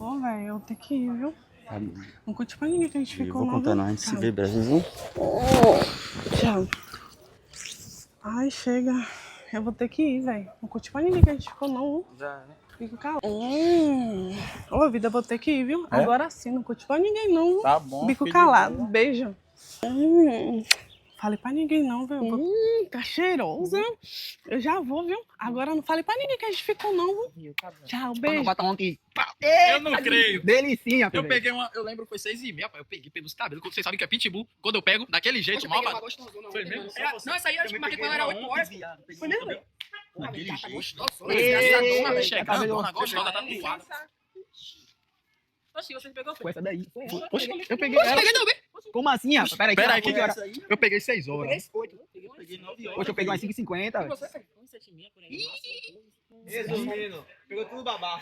Ô, velho, eu tenho que ir, viu? Tá bom. Não conte pra ninguém que a gente Eu ficou, vou não. contar, não. A gente se vê breve, viu? Tchau. Ai, chega. Eu vou ter que ir, velho. Não conte pra ninguém que a gente ficou, não. Já, né? Fica calado. Ô, vida, eu vou ter que ir, viu? É? Agora sim, não conte pra ninguém, não. Tá bom. Bico fica de calado. boa. Beijo. Fale pra ninguém, não, viu? Tá cheirosa. Eu já vou, viu? Agora não fale pra ninguém que a gente ficou, não. Tchau, beijo. Bota um aqui. Eu não creio. Delicinha, Eu peguei uma. Eu lembro que foi 6h30, pai. Eu peguei pelos cabelos. Vocês sabem que é pitbull. Quando eu pego, daquele jeito, malvado. Foi mesmo? Não, essa aí eu acho que marquei com ela era 8 horas. Foi mesmo? Daquele jeito. Desgraçadona, Desgraçadona, chegando. Gostosa, tá voada. Oxi, você pegou? Com essa daí. Poxa, eu peguei ela. Peguei também. Como assim, rapaz? Peraí, Pera aí, que horas? eu peguei 6 horas. Poxa, eu peguei umas 5h50. Você? 7h30 por aí. Resumindo, pegou tudo babá.